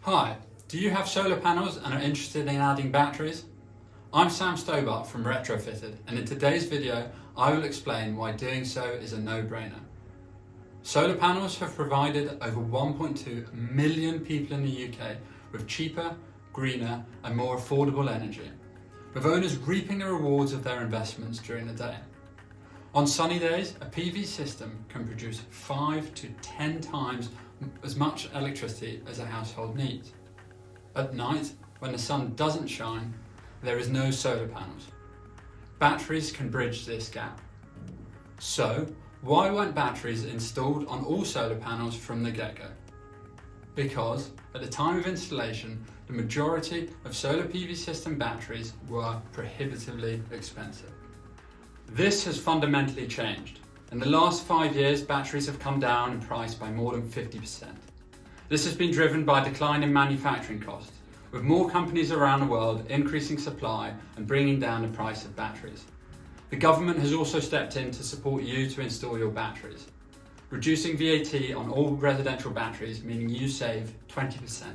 Hi, do you have solar panels and are interested in adding batteries? I'm Sam Stobart from Retrofitted, and in today's video I will explain why doing so is a no-brainer. Solar panels have provided over 1.2 million people in the UK with cheaper, greener and more affordable energy, with owners reaping the rewards of their investments during the day. On sunny days, a PV system can produce 5 to 10 times as much electricity as a household needs. At night, when the sun doesn't shine, there is no solar panels. Batteries can bridge this gap. So, why weren't batteries installed on all solar panels from the get-go? Because, at the time of installation, the majority of solar PV system batteries were prohibitively expensive. This has fundamentally changed. In the last 5 years, batteries have come down in price by more than 50%. This has been driven by a decline in manufacturing costs, with more companies around the world increasing supply and bringing down the price of batteries. The government has also stepped in to support you to install your batteries, reducing VAT on all residential batteries, meaning you save 20%.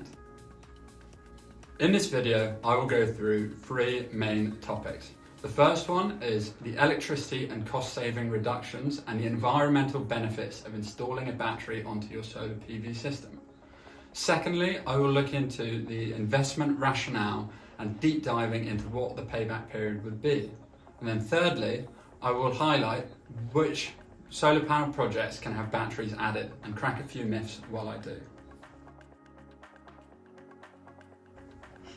In this video, I will go through 3 main topics. The first one is the electricity and cost-saving reductions and the environmental benefits of installing a battery onto your solar PV system. Secondly, I will look into the investment rationale and deep diving into what the payback period would be. And then thirdly, I will highlight which solar panel projects can have batteries added and crack a few myths while I do.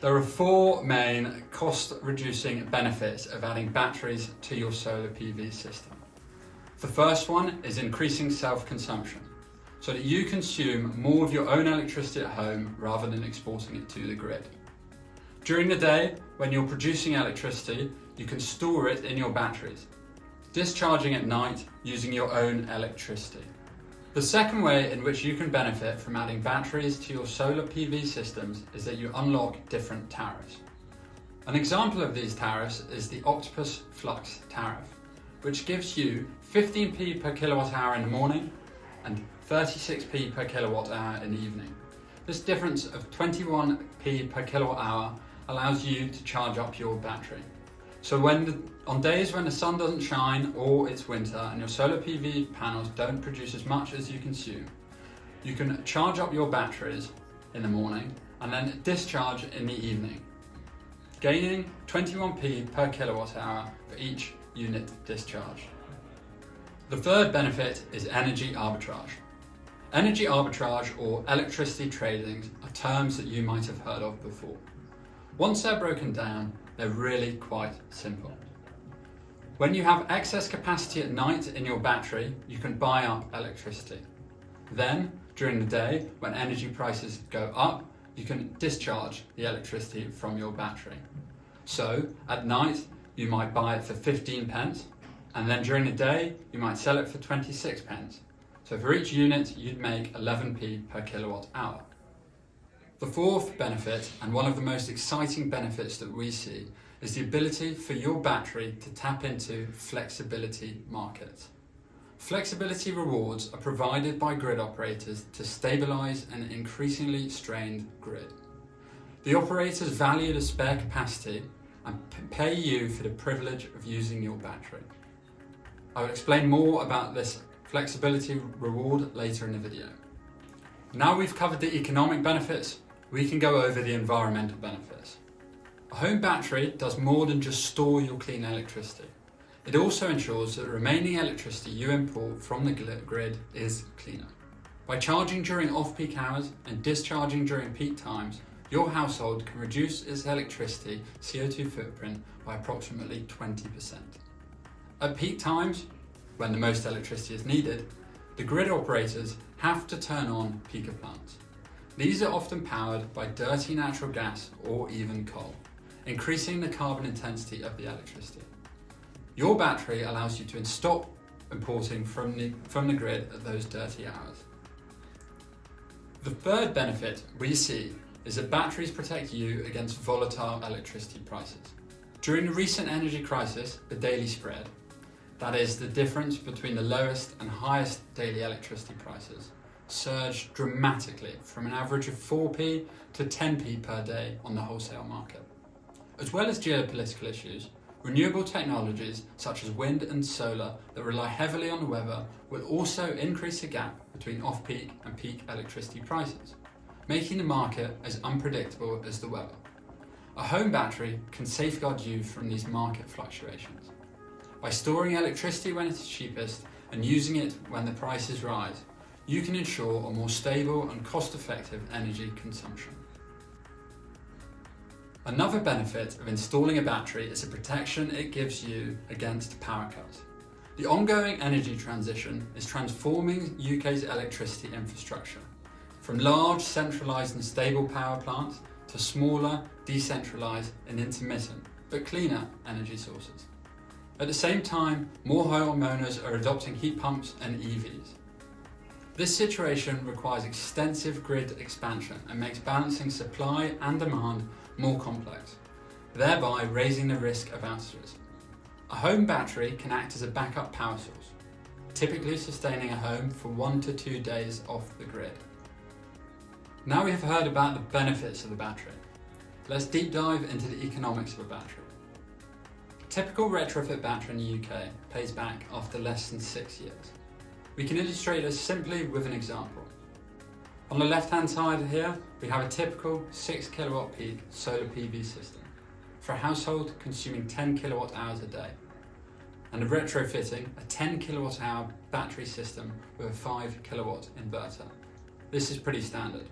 There are 4 main cost-reducing benefits of adding batteries to your solar PV system. The first one is increasing self-consumption, so that you consume more of your own electricity at home rather than exporting it to the grid. During the day, when you're producing electricity, you can store it in your batteries, discharging at night using your own electricity. The second way in which you can benefit from adding batteries to your solar PV systems is that you unlock different tariffs. An example of these tariffs is the Octopus Flux tariff, which gives you 15p per kilowatt hour in the morning and 36p per kilowatt hour in the evening. This difference of 21p per kilowatt hour allows you to charge up your battery. So on days when the sun doesn't shine or it's winter and your solar PV panels don't produce as much as you consume, you can charge up your batteries in the morning and then discharge in the evening, gaining 21p per kilowatt hour for each unit discharged. The third benefit is energy arbitrage. Energy arbitrage or electricity trading are terms that you might have heard of before. Once they're broken down, they're really quite simple. When you have excess capacity at night in your battery, you can buy up electricity. Then, during the day, when energy prices go up, you can discharge the electricity from your battery. So, at night, you might buy it for 15 pence, and then during the day, you might sell it for 26 pence. So for each unit, you'd make 11p per kilowatt hour. The fourth benefit, and one of the most exciting benefits that we see, is the ability for your battery to tap into flexibility markets. Flexibility rewards are provided by grid operators to stabilise an increasingly strained grid. The operators value the spare capacity and pay you for the privilege of using your battery. I will explain more about this flexibility reward later in the video. Now we've covered the economic benefits, we can go over the environmental benefits. A home battery does more than just store your clean electricity. It also ensures that the remaining electricity you import from the grid is cleaner. By charging during off-peak hours and discharging during peak times, your household can reduce its electricity CO2 footprint by approximately 20%. At peak times, when the most electricity is needed, the grid operators have to turn on peaker plants. These are often powered by dirty natural gas or even coal, increasing the carbon intensity of the electricity. Your battery allows you to stop importing from the grid at those dirty hours. The third benefit we see is that batteries protect you against volatile electricity prices. During the recent energy crisis, the daily spread, that is the difference between the lowest and highest daily electricity prices, surged dramatically from an average of 4p to 10p per day on the wholesale market. As well as geopolitical issues, renewable technologies such as wind and solar that rely heavily on the weather will also increase the gap between off-peak and peak electricity prices, making the market as unpredictable as the weather. A home battery can safeguard you from these market fluctuations. By storing electricity when it is cheapest and using it when the prices rise, you can ensure a more stable and cost-effective energy consumption. Another benefit of installing a battery is the protection it gives you against power cuts. The ongoing energy transition is transforming UK's electricity infrastructure, from large, centralised and stable power plants to smaller, decentralised and intermittent, but cleaner energy sources. At the same time, more homeowners are adopting heat pumps and EVs. This situation requires extensive grid expansion and makes balancing supply and demand more complex, thereby raising the risk of outages. A home battery can act as a backup power source, typically sustaining a home for 1 to 2 days off the grid. Now we have heard about the benefits of the battery. Let's deep dive into the economics of a battery. A typical retrofit battery in the UK pays back after less than 6 years. We can illustrate this simply with an example. On the left-hand side here, we have a typical 6 kilowatt peak solar PV system for a household consuming 10 kilowatt hours a day, and a retrofitting a 10 kilowatt hour battery system with a 5 kilowatt inverter. This is pretty standard.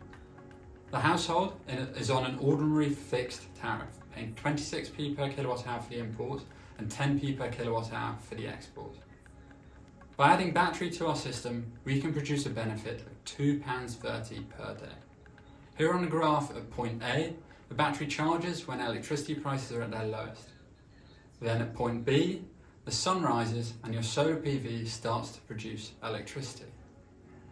The household is on an ordinary fixed tariff, paying 26p per kilowatt hour for the import and 10p per kilowatt hour for the export. By adding battery to our system, we can produce a benefit of £2.30 per day. Here on the graph at point A, the battery charges when electricity prices are at their lowest. Then at point B, the sun rises and your solar PV starts to produce electricity.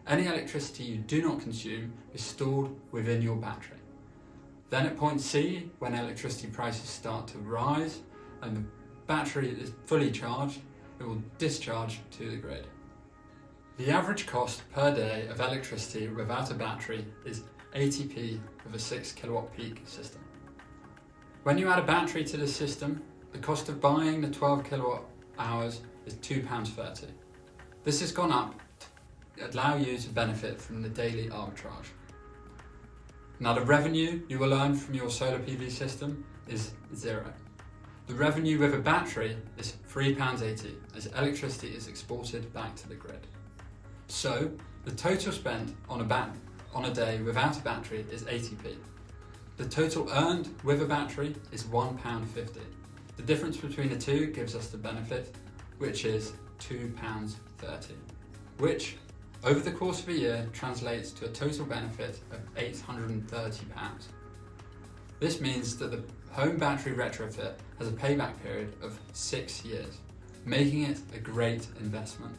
Any electricity you do not consume is stored within your battery. Then at point C, when electricity prices start to rise and the battery is fully charged, it will discharge to the grid. The average cost per day of electricity without a battery is 80p with a 6 kilowatt peak system. When you add a battery to the system, the cost of buying the 12 kilowatt hours is £2.30. This has gone up to allow you to benefit from the daily arbitrage. Now the revenue you will earn from your solar PV system is zero. The revenue with a battery is £3.80 as electricity is exported back to the grid. So the total spent on a day without a battery is 80p. The total earned with a battery is £1.50. The difference between the two gives us the benefit, which is £2.30, which over the course of a year translates to a total benefit of £830. This means that the home battery retrofit has a payback period of 6 years, making it a great investment.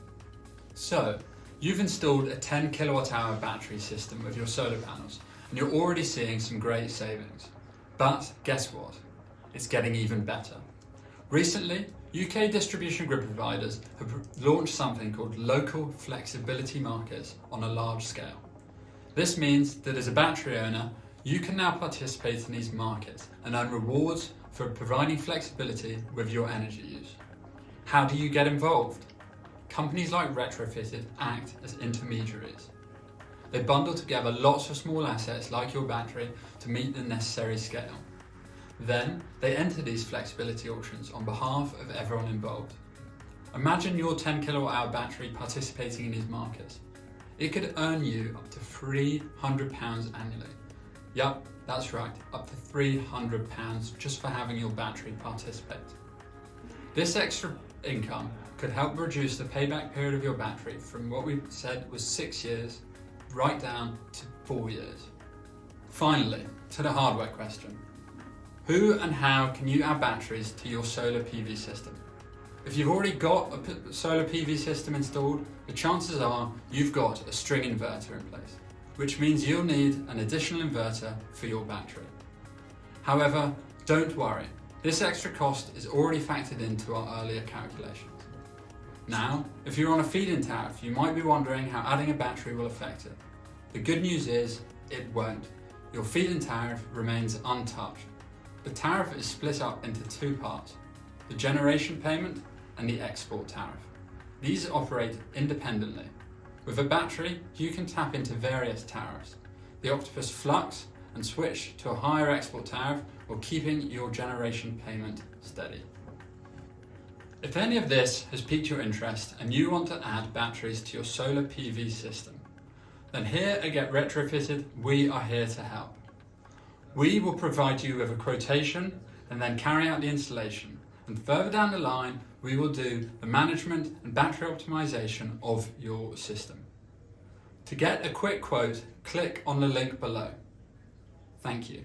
So, you've installed a 10 kilowatt hour battery system with your solar panels, and you're already seeing some great savings. But guess what? It's getting even better. Recently, UK distribution grid providers have launched something called local flexibility markets on a large scale. This means that as a battery owner, you can now participate in these markets and earn rewards for providing flexibility with your energy use. How do you get involved? Companies like Retrofitted act as intermediaries. They bundle together lots of small assets like your battery to meet the necessary scale. Then they enter these flexibility auctions on behalf of everyone involved. Imagine your 10 kilowatt hour battery participating in these markets. It could earn you up to £300 annually. Yup, that's right, up to £300 just for having your battery participate. This extra income could help reduce the payback period of your battery from what we said was 6 years right down to 4 years. Finally, to the hardware question. Who and how can you add batteries to your solar PV system? If you've already got a solar PV system installed, the chances are you've got a string inverter in place, which means you'll need an additional inverter for your battery. However, don't worry, this extra cost is already factored into our earlier calculations. Now, if you're on a feed-in tariff, you might be wondering how adding a battery will affect it. The good news is, it won't. Your feed-in tariff remains untouched. The tariff is split up into two parts, the generation payment and the export tariff. These operate independently. With a battery, you can tap into various tariffs. The Octopus Flux and switch to a higher export tariff while keeping your generation payment steady. If any of this has piqued your interest and you want to add batteries to your solar PV system, then here at Get Retrofitted, we are here to help. We will provide you with a quotation and then carry out the installation. And further down the line, we will do the management and battery optimization of your system. To get a quick quote, click on the link below. Thank you.